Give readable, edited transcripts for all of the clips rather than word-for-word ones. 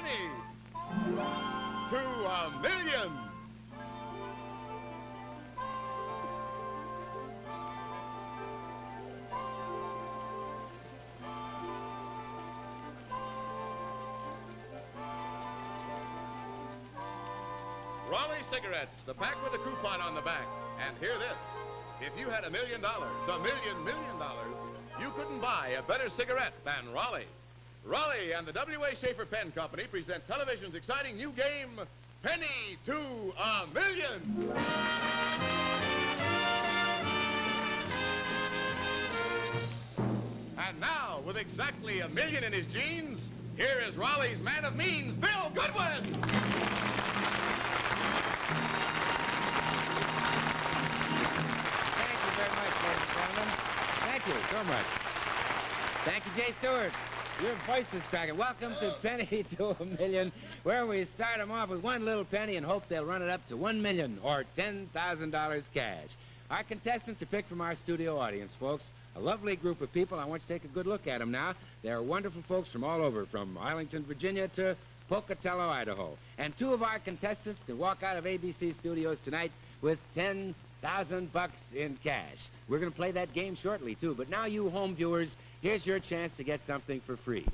penny to $1,000,000. Raleigh cigarettes, the pack with a coupon on the back. And hear this. If you had $1 million, you couldn't buy a better cigarette than Raleigh. Raleigh and the W.A. Schaefer Pen Company present television's exciting new game, Penny to $1,000,000. And now, with exactly $1,000,000 in his jeans, here is Raleigh's man of means, Bill Goodwin. Thank you so much. Thank you, Jay Stewart. Your voice is cracking. Welcome to Penny to $1,000,000, where we start them off with one little penny and hope they'll run it up to $1,000,000 or $10,000 cash. Our contestants are picked from our studio audience, folks. A lovely group of people. I want you to take a good look at them now. They're wonderful folks from all over, from Arlington, Virginia to Pocatello, Idaho. And two of our contestants can walk out of ABC Studios tonight with $10,000 in cash. We're going to play that game shortly, too. But now, you home viewers, here's your chance to get something for free.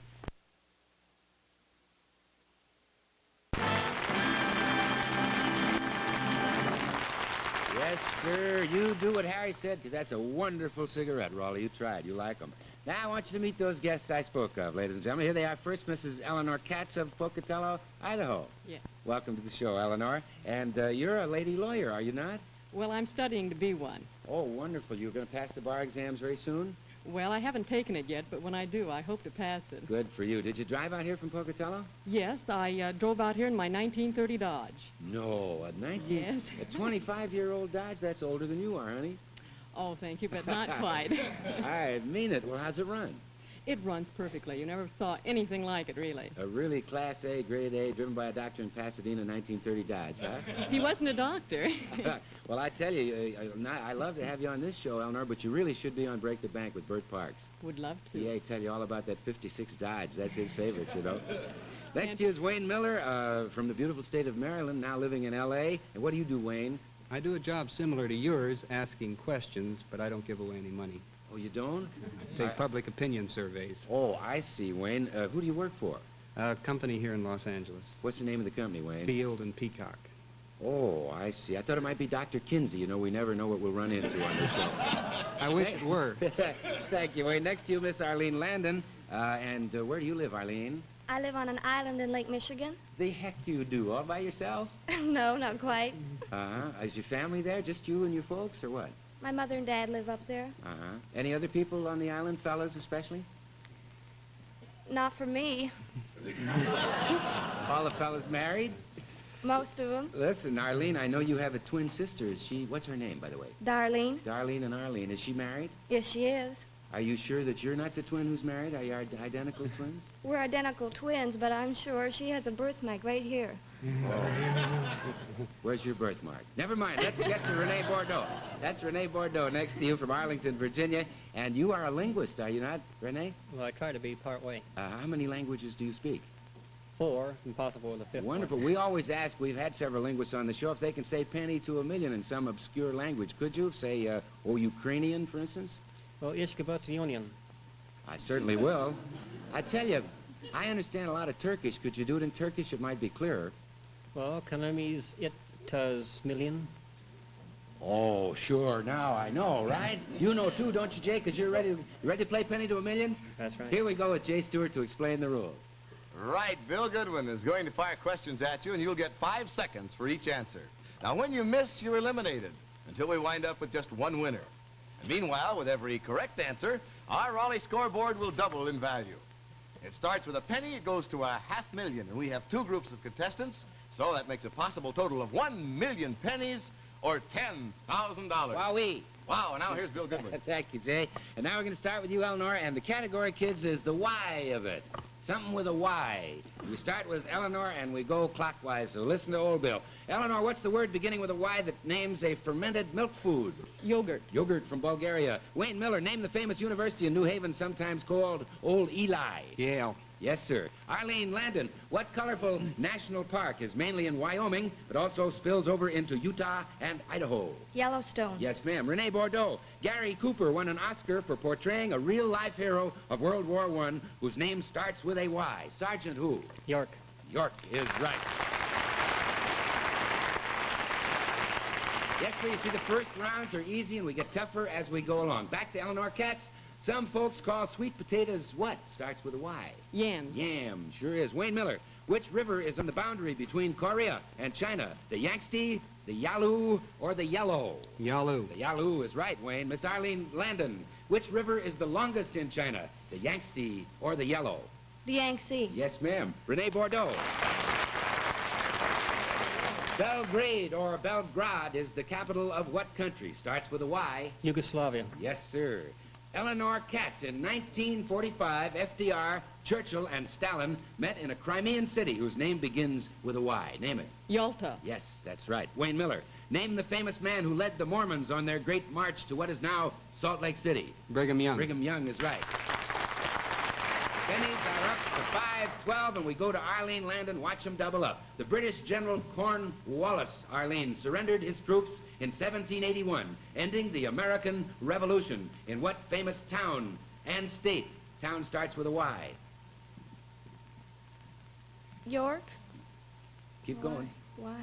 Yes, sir, you do what Harry said, because that's a wonderful cigarette, Raleigh. You tried. You like them. Now, I want you to meet those guests I spoke of, ladies and gentlemen. Here they are. First, Mrs. Eleanor Katz of Pocatello, Idaho. Yes. Welcome to the show, Eleanor. And you're a lady lawyer, are you not? Well, I'm studying to be one. Oh, wonderful. You're going to pass the bar exams very soon? Well, I haven't taken it yet, but when I do, I hope to pass it. Good for you. Did you drive out here from Pocatello? Yes, I drove out here in my 1930 Dodge. No, Yes. A 25-year-old Dodge? That's older than you are, honey. Oh, thank you, but not quite. I mean it. Well, how's it run? It runs perfectly. You never saw anything like it, really. A really Class A, Grade A, driven by a doctor in Pasadena, 1930 Dodge, huh? He wasn't a doctor. Well, I tell you, I love to have you on this show, Eleanor, but you really should be on Break the Bank with Bert Parks. Would love to. Yeah, he'd tell you all about that 56 Dodge. That's his favorite, you know. Next to you is Wayne Miller from the beautiful state of Maryland, now living in L.A. And what do you do, Wayne? I do a job similar to yours, asking questions, but I don't give away any money. Oh, you don't? I take public opinion surveys. Oh, I see, Wayne. Who do you work for? A company here in Los Angeles. What's the name of the company, Wayne? Field and Peacock. Oh, I see. I thought it might be Dr. Kinsey. You know, we never know what we'll run into on this show. I wish it were. Thank you, Wayne. Next to you, Miss Arlene Landon. And where do you live, Arlene? I live on an island in Lake Michigan. The heck you do? All by yourself? No, not quite. Uh-huh. Is your family there? Just you and your folks, or what? My mother and dad live up there. Uh-huh. Any other people on the island, fellas especially? Not for me. All the fellas married? Most of them. Listen, Arlene, I know you have a twin sister. Is she... What's her name, by the way? Darlene. Darlene and Arlene. Is she married? Yes, she is. Are you sure that you're not the twin who's married? Are you identical twins? We're identical twins, but I'm sure she has a birthmark right here. Oh. Where's your birthmark? Never mind. Let's get to Renee Bordeaux. That's Renee Bordeaux next to you from Arlington, Virginia. And you are a linguist, are you not, Renee? Well, I try to be part way. How many languages do you speak? 4, and possible the 5th. Wonderful. One. We always ask, we've had several linguists on the show, if they can say penny to $1,000,000 in some obscure language. Could you? Say, Ukrainian, for instance? Well, Ishkabatsionian. I certainly will. I tell you, I understand a lot of Turkish. Could you do it in Turkish? It might be clearer. Well, Kanami's it tas million. Oh, sure. Now I know, right? You know, too, don't you, Jay? Because you're ready to play penny to $1,000,000? That's right. Here we go with Jay Stewart to explain the rules. Right, Bill Goodwin is going to fire questions at you, and you'll get 5 seconds for each answer. Now, when you miss, you're eliminated until we wind up with just one winner. And meanwhile, with every correct answer, our Raleigh scoreboard will double in value. It starts with a penny, it goes to $500,000, and we have 2 groups of contestants, so that makes a possible total of 1,000,000 pennies or $10,000. Wowee. Wow, and now here's Bill Goodwin. Thank you, Jay. And now we're going to start with you, Eleanor, and the category, kids, is the Y of it. Something with a Y. We start with Eleanor, and we go clockwise, so listen to old Bill. Eleanor, what's the word beginning with a Y that names a fermented milk food? Yogurt. Yogurt from Bulgaria. Wayne Miller, name the famous university in New Haven, sometimes called Old Eli. Yale. Yes, sir. Arlene Landon, what colorful national park is mainly in Wyoming, but also spills over into Utah and Idaho? Yellowstone. Yes, ma'am. Renee Bordeaux, Gary Cooper won an Oscar for portraying a real-life hero of World War I whose name starts with a Y. Sergeant who? York. York is right. Yes, sir, you see, the first rounds are easy and we get tougher as we go along. Back to Eleanor Katz. Some folks call sweet potatoes what? Starts with a Y. Yam. Yam, sure is. Wayne Miller, which river is on the boundary between Korea and China? The Yangtze, the Yalu, or the Yellow? Yalu. The Yalu is right, Wayne. Miss Arlene Landon, which river is the longest in China? The Yangtze or the Yellow? The Yangtze. Yes, ma'am. Renee Bordeaux. Belgrade or Belgrade is the capital of what country? Starts with a Y. Yugoslavia. Yes, sir. Eleanor Katz. In 1945, FDR, Churchill, and Stalin met in a Crimean city whose name begins with a Y. Name it. Yalta. Yes, that's right. Wayne Miller. Name the famous man who led the Mormons on their great march to what is now Salt Lake City. Brigham Young. Brigham Young is right. Pennies are up to 5-12, and we go to Arlene Landon. Watch them double up. The British General Cornwallis, Arlene, surrendered his troops in 1781, ending the American Revolution. In what famous town and state? Town starts with a Y. York. Keep going. Why?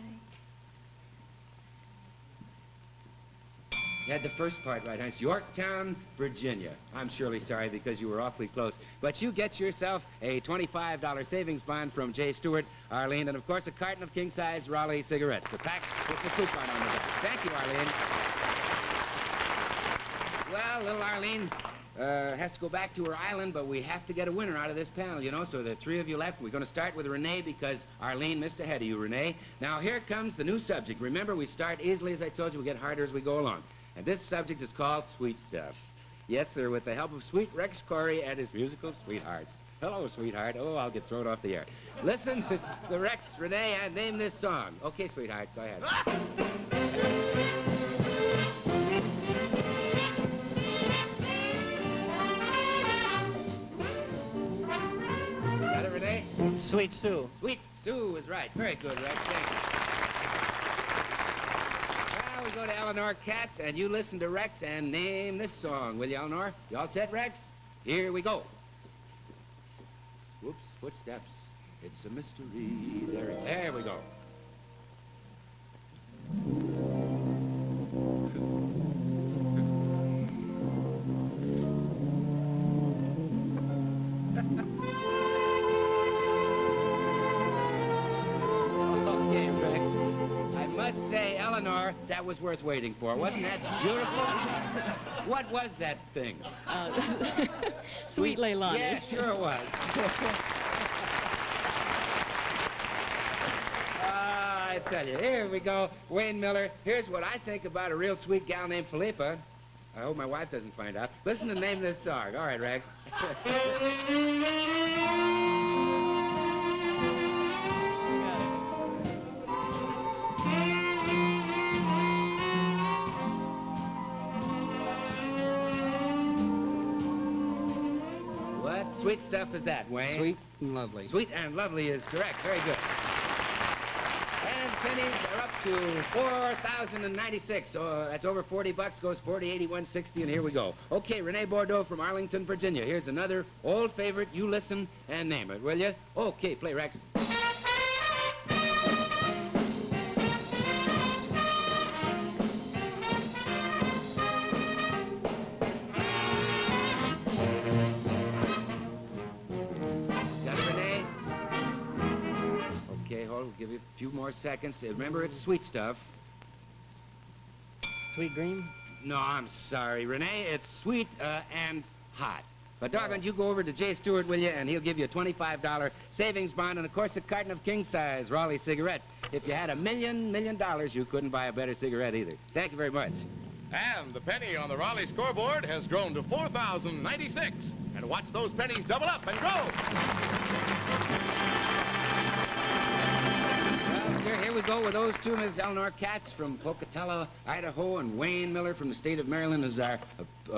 You had the first part right, huh? It's Yorktown, Virginia. I'm surely sorry because you were awfully close. But you get yourself a $25 savings bond from Jay Stewart, Arlene, and of course a carton of king-size Raleigh cigarettes. The pack with the coupon on the back. Thank you, Arlene. Well, little Arlene has to go back to her island, but we have to get a winner out of this panel, you know, so there are three of you left. We're going to start with Renee because Arlene missed ahead of you, Renee. Now, here comes the new subject. Remember, we start easily, as I told you. We get harder as we go along. And this subject is called Sweet Stuff. Yes, sir, with the help of Sweet Rex Corey and his musical sweethearts. Hello, sweetheart. Oh, I'll get thrown off the air. Listen to the Rex, Renee, and name this song. Okay, sweetheart, go ahead. Got it, Renee? Sweet Sue. Sweet Sue is right. Very good, Rex. Thank you. We go to Eleanor Katz, and you listen to Rex and name this song, will you, Eleanor? You all set, Rex? Here we go. Whoops, footsteps. It's a mystery. There we go. Okay, Rex. I must say, Eleanor, that was worth waiting for. Wasn't that beautiful? What was that thing? Sweet Leilani. Yeah, sure it was. I tell you, here we go. Wayne Miller, here's what I think about a real sweet gal named Philippa. I hope my wife doesn't find out. Listen to the name of this song. All right, Rex. What sweet stuff is that, Wayne? Sweet and lovely. Sweet and lovely is correct. Very good. And pennies are up to 4,096. So that's over 40 bucks. Goes 40, 80, 160, and here we go. Okay, Renee Bordeaux from Arlington, Virginia. Here's another old favorite. You listen and name it, will you? Okay, play, Rex. Give you a few more seconds. Remember, it's sweet stuff. Sweet Dream. No, I'm sorry, Renee. It's sweet and hot. But doggone, you go over to Jay Stewart, will you? And he'll give you a $25 savings bond and, of course, a carton of king-size Raleigh cigarettes. If you had $1 million, you couldn't buy a better cigarette either. Thank you very much. And the penny on the Raleigh scoreboard has grown to 4,096. And watch those pennies double up and grow. Here we go with those two, Ms. Eleanor Katz from Pocatello, Idaho, and Wayne Miller from the state of Maryland is our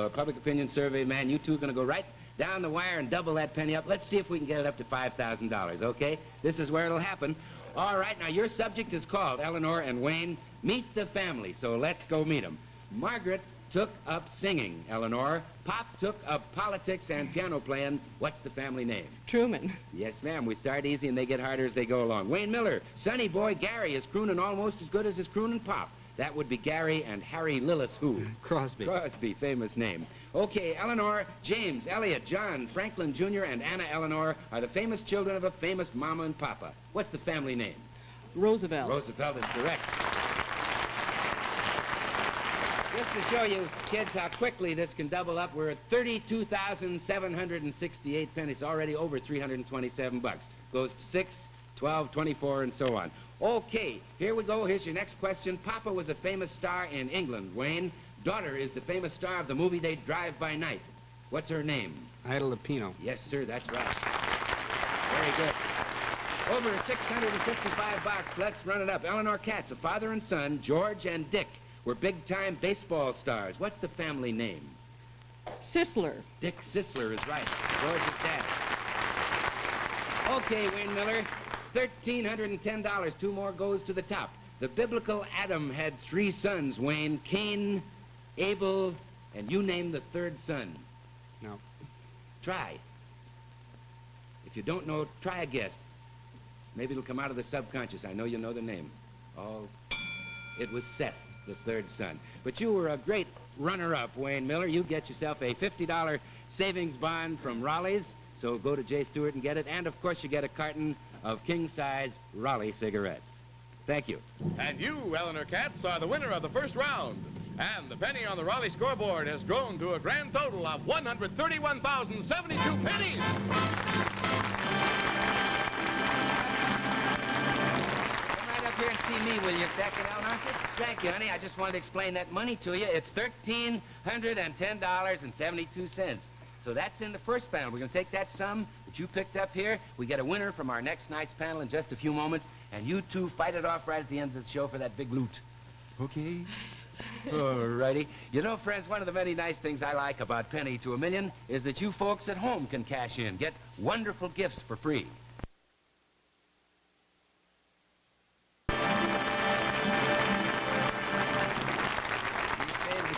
public opinion survey man. You two are going to go right down the wire and double that penny up. Let's see if we can get it up to $5,000, okay? This is where it'll happen. All right, now your subject is called, Eleanor and Wayne, Meet the Family, so let's go meet them. Margaret took up singing, Eleanor. Pop took up politics and piano playing. What's the family name? Truman. Yes, ma'am. We start easy and they get harder as they go along. Wayne Miller, sonny boy Gary is crooning almost as good as his crooning Pop. That would be Gary and Harry Lillis who? Crosby. Crosby, famous name. Okay, Eleanor, James, Elliot, John, Franklin Jr., and Anna Eleanor are the famous children of a famous mama and papa. What's the family name? Roosevelt. Roosevelt is correct. Just to show you, kids, how quickly this can double up, we're at 32,768 pennies, already over 327 bucks. Goes to 6, 12, 24, and so on. Okay, here we go. Here's your next question. Papa was a famous star in England, Wayne. Daughter is the famous star of the movie They Drive by Night. What's her name? Ida Lupino. Yes, sir, that's right. Very good. Over 655 bucks. Let's run it up. Eleanor Katz, a father and son, George and Dick, were big-time baseball stars. What's the family name? Sisler. Dick Sisler is right. George's dad. Okay, Wayne Miller, $1,310. 2 more goes to the top. The biblical Adam had 3 sons, Wayne. Cain, Abel, and you name the 3rd son. No. Try. If you don't know, try a guess. Maybe it'll come out of the subconscious. I know you know the name. Oh, it was Seth, the 3rd son. But you were a great runner-up, Wayne Miller. You get yourself a $50 savings bond from Raleigh's, so go to J. Stewart and get it. And, of course, you get a carton of king-size Raleigh cigarettes. Thank you. And you, Eleanor Katz, are the winner of the first round. And the penny on the Raleigh scoreboard has grown to a grand total of 131,072 pennies. Here and see me, will you, Beckett, Eleanor? Thank you, honey. I just wanted to explain that money to you. It's $1,310.72. So that's in the first panel. We're going to take that sum that you picked up here. We get a winner from our next night's panel in just a few moments, and you two fight it off right at the end of the show for that big loot. Okay? All righty. You know, friends, one of the many nice things I like about Penny to a Million is that you folks at home can cash in, get wonderful gifts for free.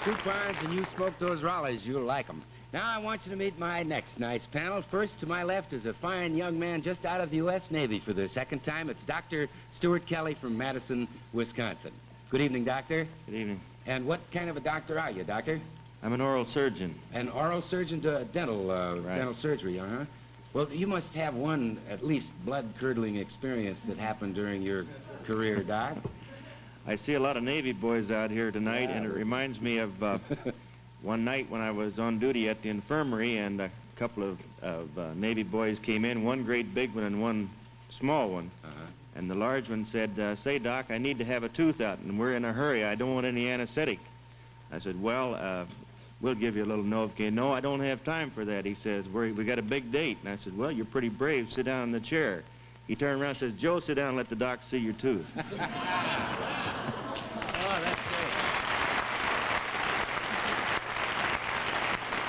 Coupons and you smoke those Raleighs, you'll like them. Now I want you to meet my next night's panel. First to my left is a fine young man just out of the U.S. Navy for the second time. It's Dr. Stuart Kelly from Madison, Wisconsin. Good evening, Doctor. Good evening. And what kind of a doctor are you, Doctor? I'm an oral surgeon. An oral surgeon to dental, Right. dental surgery, uh-huh. Well, you must have one, at least, blood-curdling experience that happened during your career, Doc. I see a lot of Navy boys out here tonight, and it reminds me of one night when I was on duty at the infirmary, and a couple of Navy boys came in, one great big one and one small one. Uh-huh. And the large one said, say, Doc, I need to have a tooth out, and we're in a hurry. I don't want any anesthetic. I said, well, we'll give you a little Novocaine. No, I don't have time for that. He says, we got a big date. And I said, well, you're pretty brave. Sit down in the chair. He turned around and says, Joe, sit down and let the doc see your tooth. Oh, that's great.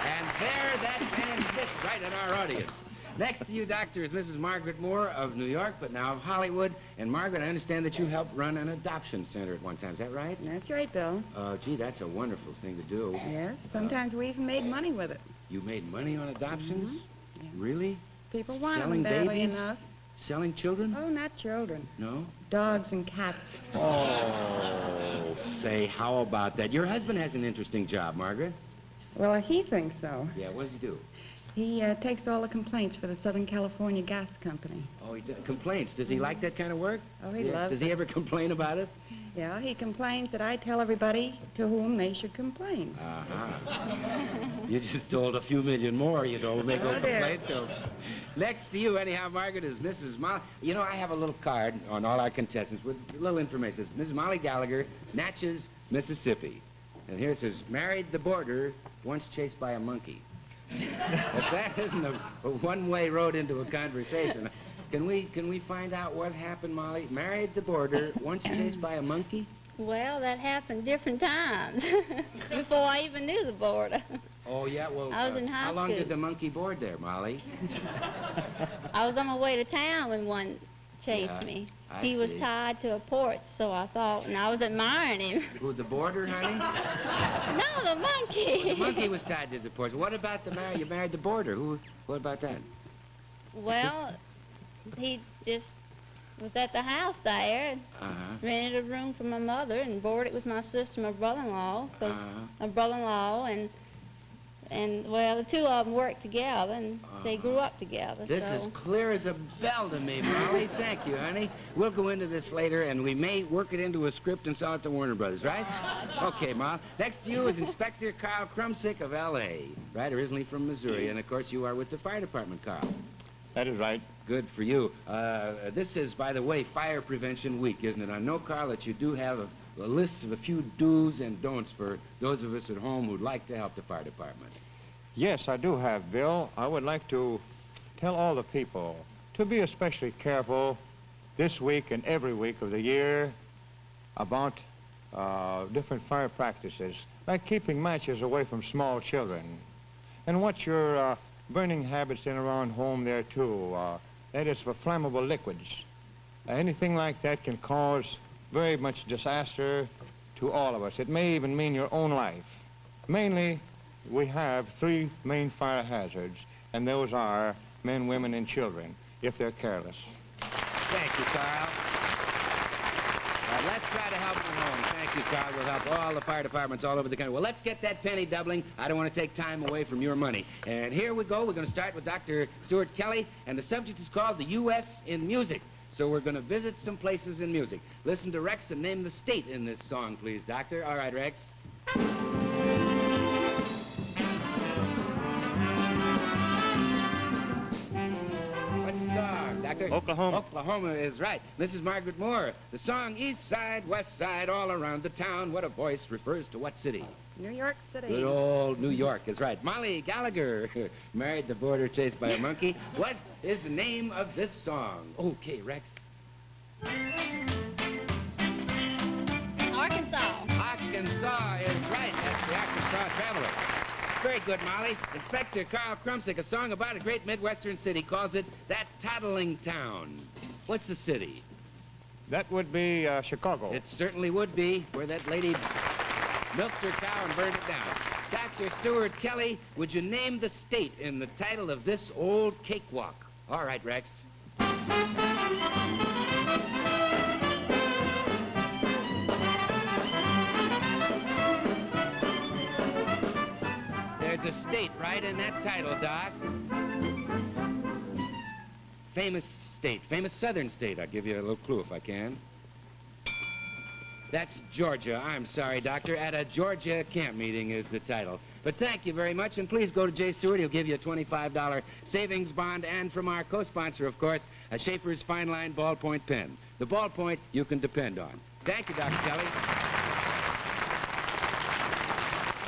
And there that man sits right in our audience. Next to you, Doctor, is Mrs. Margaret Moore of New York, but now of Hollywood. And, Margaret, I understand that you helped run an adoption center at one time. Is that right? That's right, Bill. Gee, that's a wonderful thing to do. Yes. Sometimes we even made money with it. You made money on adoptions? Mm-hmm. Yeah. Really? People wanted Selling them badly babies? enough. Selling children? Oh, not children. No? Dogs and cats. Oh, say, how about that? Your husband has an interesting job, Margaret. Well, he thinks so. Yeah, what does he do? He takes all the complaints for the Southern California Gas Company. Oh, he complaints. Does he like that kind of work? Oh, he loves Does he ever complain about it? Yeah, he complains that I tell everybody to whom they should complain. Uh-huh. You just told a few million more, you know, they go complain. So next to you, anyhow, Margaret, is Mrs. Molly. You know, I have a little card on all our contestants with a little information. It says, Mrs. Molly Gallagher, Natchez, Mississippi. And here it says, married the border, once chased by a monkey. If that isn't a one-way road into a conversation, can we find out what happened, Molly? Married the border, once chased by a monkey? Well, that happened different times before I even knew the border. Oh, yeah? Well, I was in high how long school. did the monkey board there, Molly? I was on my way to town when one chased me. He was tied to a porch, so I thought, and I was admiring him. Who, the boarder, honey? No, the monkey. The monkey was tied to the porch. What about you married the boarder? What about that? Well, he just was at the house there, rented a room for my mother, and boarded with my sister and my brother-in-law. My brother-in-law and well, the two of them worked together, and they grew up together. This is clear as a bell to me, Molly. Thank you, honey. We'll go into this later, and we may work it into a script and sell it to Warner Brothers, right? Okay, Ma. Next to you is Inspector Carl Krumsick of L.A., right? Originally from Missouri, and, of course, you are with the fire department, Carl. That is right. Good for you. This is, by the way, Fire Prevention Week, isn't it? I know, Carl, that you do have a list of a few do's and don'ts for those of us at home who'd like to help the fire department. Yes, I do have, Bill. I would like to tell all the people to be especially careful this week and every week of the year about different fire practices, like keeping matches away from small children. And watch your burning habits in around home there, too. That is for flammable liquids. Anything like that can cause very much disaster to all of us. It may even mean your own life. Mainly, we have three main fire hazards, and those are men, women, and children, if they're careless. Thank you, Carl. Let's try to help them home. Thank you, Carl. We'll help all the fire departments all over the country. Well, let's get that penny doubling. I don't want to take time away from your money. And here we go. We're going to start with Dr. Stuart Kelly, and the subject is called the U.S. in Music. So we're going to visit some places in music. Listen to Rex and name the state in this song, please, Doctor. All right, Rex. Doctor? Oklahoma. Oklahoma is right. This is Margaret Moore. The song East Side, West Side, all around the town. What a voice refers to what city? New York City. Good old New York is right. Molly Gallagher married the boarder chased by a monkey. What is the name of this song? Okay, Rex. Arkansas. Arkansas is right. That's the Arkansas Traveler. Very good, Molly. Inspector Carl Krumsick, a song about a great Midwestern city, calls it That Tattling Town. What's the city? That would be Chicago. It certainly would be, where that lady milked her cow and burned it down. Dr. Stuart Kelly, would you name the state in the title of this old cakewalk? All right, Rex. There's a state right in that title, Doc. Famous state, famous southern state. I'll give you a little clue if I can. That's Georgia. I'm sorry, Doctor. At a Georgia camp meeting is the title. But thank you very much, and please go to Jay Stewart. He'll give you a $25 savings bond, and from our co-sponsor, of course, a Schaefer's Fine Line ballpoint pen. The ballpoint you can depend on. Thank you, Dr. Kelly.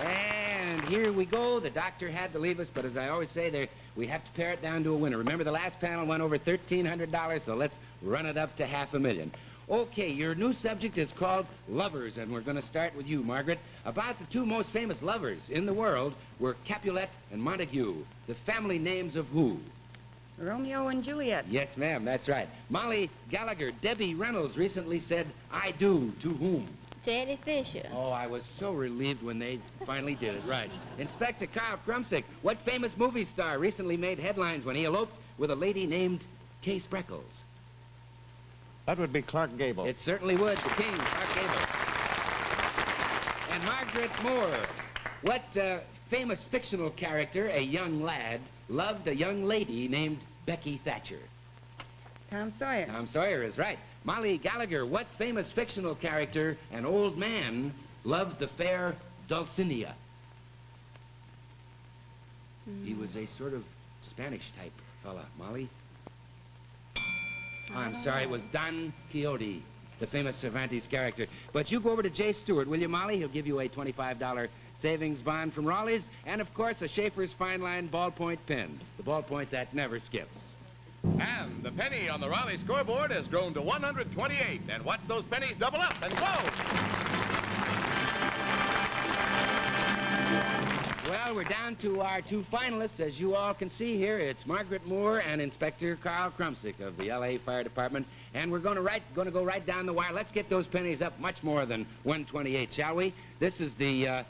And here we go. The doctor had to leave us, but as I always say, we have to pare it down to a winner. Remember, the last panel went over $1,300, so let's run it up to $500,000. Okay, your new subject is called Lovers, and we're going to start with you, Margaret. About the two most famous lovers in the world were Capulet and Montague, the family names of who? Romeo and Juliet. Yes, ma'am, that's right. Molly Gallagher, Debbie Reynolds recently said, I do, to whom? Teddy Fisher. Oh, I was so relieved when they finally did it right. Inspector Carl Krumsick, what famous movie star recently made headlines when he eloped with a lady named Kay Spreckles? That would be Clark Gable. It certainly would, the king, Clark Gable. And Margaret Moore, what famous fictional character, a young lad, loved a young lady named Becky Thatcher? Tom Sawyer. Tom Sawyer is right. Molly Gallagher, what famous fictional character, an old man, loved the fair Dulcinea? He was a sort of Spanish-type fella. Molly? I'm sorry, it was Don Quixote, the famous Cervantes character. But you go over to Jay Stewart, will you, Molly? He'll give you a $25 savings bond from Raleigh's, and, of course, a Schaefer's Fine Line ballpoint pen, the ballpoint that never skips. And the penny on the Raleigh scoreboard has grown to 128. And watch those pennies double up and go! Well, we're down to our two finalists. As you all can see here, it's Margaret Moore and Inspector Carl Krumsick of the L.A. Fire Department. And we're going to go right down the wire. Let's get those pennies up much more than 128, shall we? This is the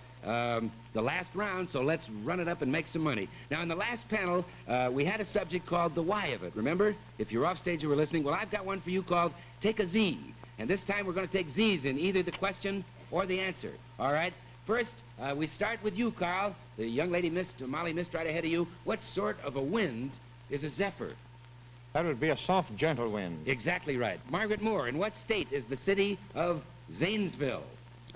last round, so let's run it up and make some money. Now, in the last panel, we had a subject called the why of it. Remember? If you're off stage, you were listening. Well, I've got one for you called Take a Z. And this time we're going to take Z's in either the question or the answer. All right? First, we start with you, Carl. The young lady, Molly, missed right ahead of you. What sort of a wind is a zephyr? That would be a soft, gentle wind. Exactly right. Margaret Moore, in what state is the city of Zanesville?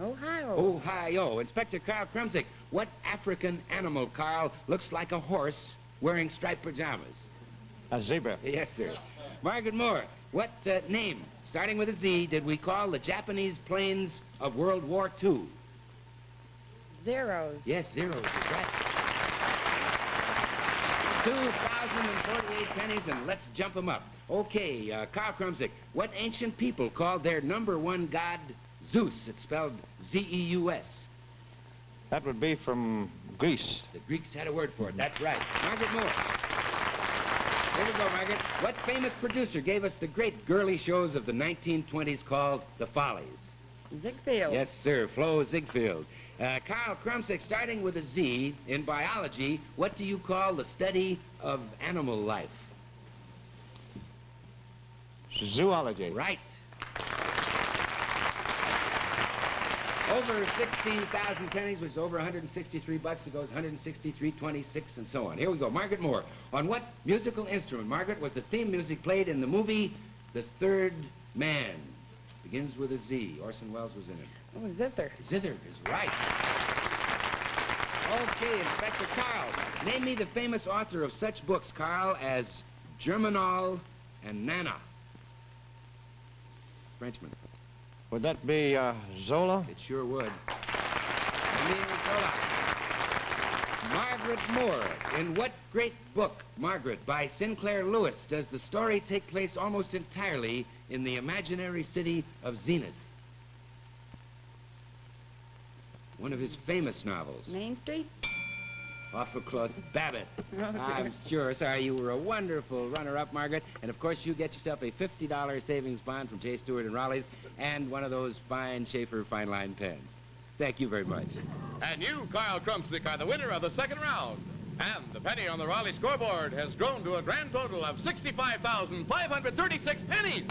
Ohio. Ohio. Inspector Carl Krumsick, what African animal, Carl, looks like a horse wearing striped pajamas? A zebra. Yes, sir. Margaret Moore, what name, starting with a Z, did we call the Japanese planes of World War II? Zeros. Yes, zeros is right. 2,048 pennies, and let's jump them up. Okay, Carl Krumsick, what ancient people called their number one god Zeus? It's spelled Z-E-U-S. That would be from Greece. The Greeks had a word for it. That's right. Margaret Moore. Here we go, Margaret. What famous producer gave us the great girly shows of the 1920s called The Follies? Ziegfeld. Yes, sir. Flo Ziegfeld. Carl Krumsick, starting with a Z, in biology, what do you call the study of animal life? Zoology. Right. Over 16,000 pennies, which is over 163 bucks. It goes 163.26, and so on. Here we go. Margaret Moore. On what musical instrument, Margaret, was the theme music played in the movie The Third Man? Begins with a Z. Orson Welles was in it. Oh, zither. Zither is right. Okay, Inspector Carl. Name me the famous author of such books, Carl, as Germinal and Nana. Frenchman. Would that be Zola? It sure would. Emile Zola. Margaret Moore. In what great book, Margaret, by Sinclair Lewis, does the story take place almost entirely in the imaginary city of Zenith? One of his famous novels. Main Street? Awful close. Babbitt. I'm sure. Sorry, you were a wonderful runner-up, Margaret. And, of course, you get yourself a $50 savings bond from J. Stewart and Raleigh's and one of those fine Schaefer fine line pens. Thank you very much. And you, Carl Krumsick, are the winner of the second round. And the penny on the Raleigh scoreboard has grown to a grand total of 65,536 pennies.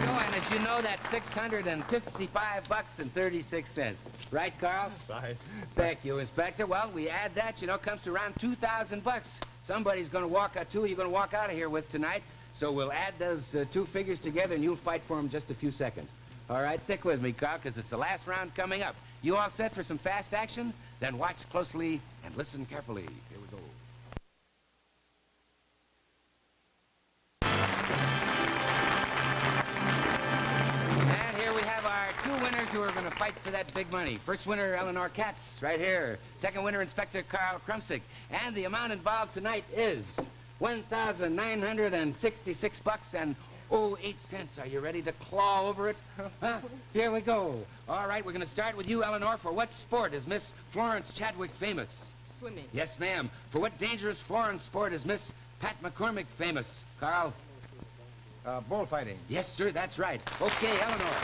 And as you know, that's 655 bucks and 36 cents. Right, Carl? Right. Thank you, Inspector. Well, we add that, comes to around 2,000 bucks. Somebody's going to walk out, you're going to walk out of here with tonight. So we'll add those two figures together, and you'll fight for them just a few seconds. All right, stick with me, Carl, because it's the last round coming up. You all set for some fast action? Then watch closely and listen carefully. Here we go. And here we have our two winners who are going to fight for that big money. First winner, Eleanor Katz, right here. Second winner, Inspector Carl Krumsick. And the amount involved tonight is $1,966 and 08 cents. Are you ready to claw over it? Here we go. All right, we're going to start with you, Eleanor. For what sport is Miss Florence Chadwick famous? Swimming. Yes, ma'am. For what dangerous foreign sport is Miss Pat McCormick famous? Carl? Bullfighting. Yes, sir, that's right. Okay, Eleanor.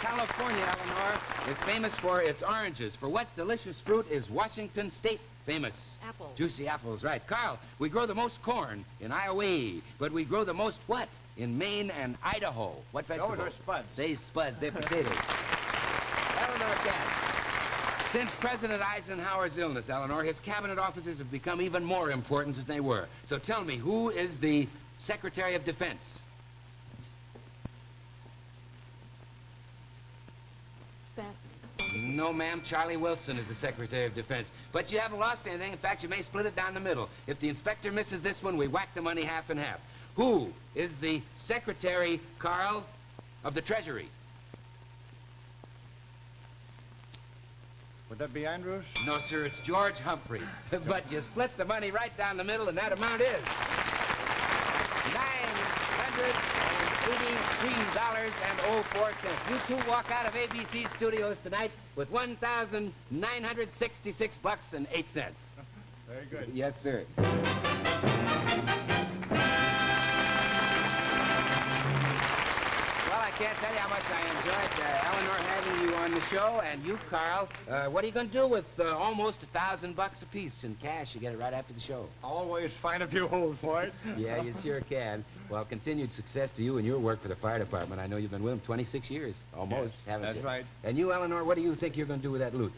California, Eleanor, is famous for its oranges. For what delicious fruit is Washington State famous? Apple. Juicy apples, right. Carl, we grow the most corn in Iowa, but we grow the most what? In Maine and Idaho. What vegetable? they're spuds. Say spuds, they're potatoes. Eleanor Katz. Since President Eisenhower's illness, Eleanor, his cabinet offices have become even more important than they were. So tell me, who is the Secretary of Defense? No, ma'am. Charlie Wilson is the Secretary of Defense. But you haven't lost anything. In fact, you may split it down the middle. If the inspector misses this one, we whack the money half and half. Who is the Secretary, Carl, of the Treasury? Would that be Andrews? No, sir. It's George Humphrey. But you split the money right down the middle, and that amount is $900. $83.04. You two walk out of ABC Studios tonight with $1,966.08. Very good. Yes, sir. Well, I can't tell you how much I enjoyed Eleanor having you on the show, and you, Carl. What are you going to do with almost $1,000 apiece in cash? You get it right after the show. Always find a few holes for it. Yeah, you sure can. Well, continued success to you and your work for the fire department. I know you've been with them 26 years, almost, haven't you? That's right. And you, Eleanor, what do you think you're going to do with that loot?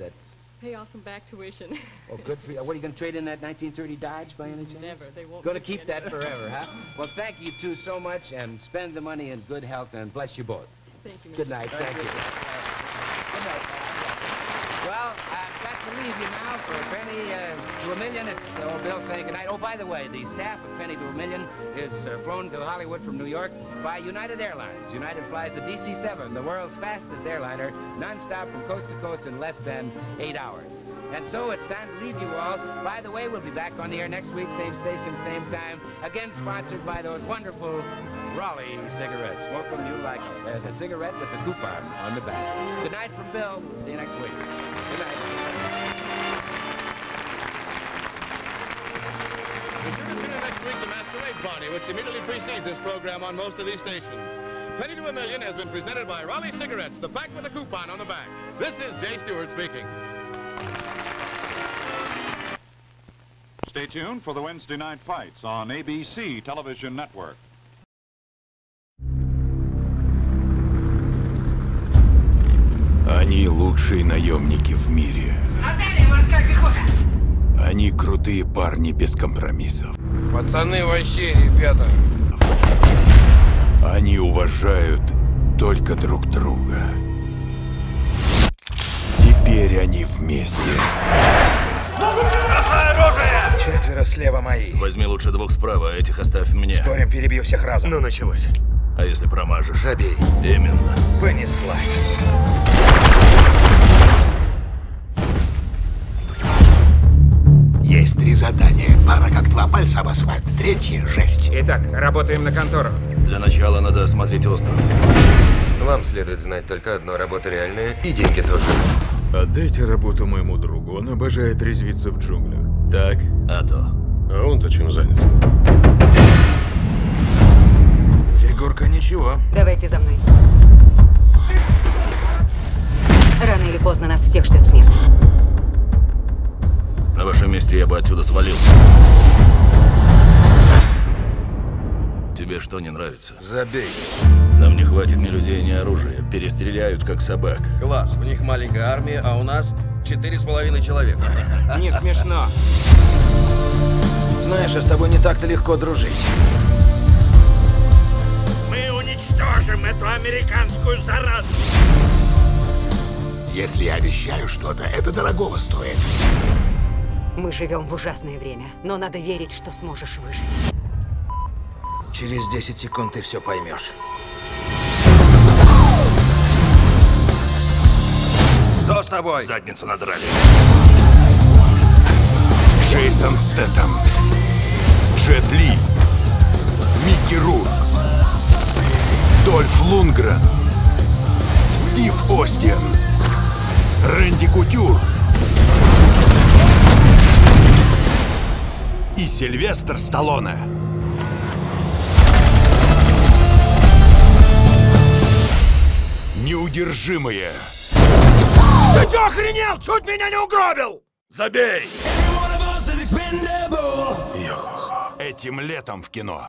Pay off some back tuition. Oh, good for you. What, are you going to trade in that 1930 Dodge by any chance? Never. They won't. Going to keep that forever, huh? Well, thank you two so much, and spend the money in good health, and bless you both. Thank you, Mr. Good night. Thank you. Good night. Well, I've got to leave you now for a penny to a million. It's old Bill saying good night. Oh, by the way, the staff of Penny to a Million is flown to Hollywood from New York by United Airlines. United flies the DC-7, the world's fastest airliner, nonstop from coast to coast in less than 8 hours. And so it's time to leave you all. By the way, we'll be back on the air next week, same station, same time. Again, sponsored by those wonderful Raleigh cigarettes. Smoke them, you like the cigarette with the coupon on the back. Good night from Bill. See you next week. Good night. Be sure to tune in next week to Masquerade Party, which immediately precedes this program on most of these stations. Penny to a Million has been presented by Raleigh Cigarettes, the pack with a coupon on the back. This is Jay Stewart speaking. Stay tuned for the Wednesday night fights on ABC Television Network. Они лучшие наемники в мире. Они крутые парни без компромиссов. Пацаны вообще, ребята. Они уважают только друг друга. Теперь они вместе. Бросай оружие! 4 слева мои. Возьми лучше 2 справа, этих оставь мне. Спорим, перебью всех разом. Ну, началось. А если промажешь? Забей. Именно. Понеслась. Есть 3 задания. Пара как 2 пальца об асфальт. 3 жесть. Итак, работаем на контору. Для начала надо осмотреть остров. Вам следует знать только одно. Работа реальная и деньги тоже. Отдайте работу моему другу. Он обожает резвиться в джунглях. Так? А то. А он-то чем занят? Фигурка ничего. Давайте за мной. Рано или поздно нас всех ждет смерть. На вашем месте я бы отсюда свалил. Тебе что не нравится? Забей. Нам не хватит ни людей, ни оружия. Перестреляют, как собак. Класс, у них маленькая армия, а у нас 4,5 человека. Не смешно. Знаешь, а с тобой не так-то легко дружить. Мы уничтожим эту американскую заразу. Если я обещаю что-то, это дорогого стоит. Мы живем в ужасное время, но надо верить, что сможешь выжить. Через 10 секунд ты все поймешь. Что с тобой? Задницу надрали. Джейсон Стэттем, Джет Ли, Микки Рурк, Дольф Лундгрен, Стив Остин, Рэнди Кутюр и Сильвестр Сталлоне. Неудержимые. Ты чё охренел? Чуть меня не угробил! Забей! Этим летом в кино.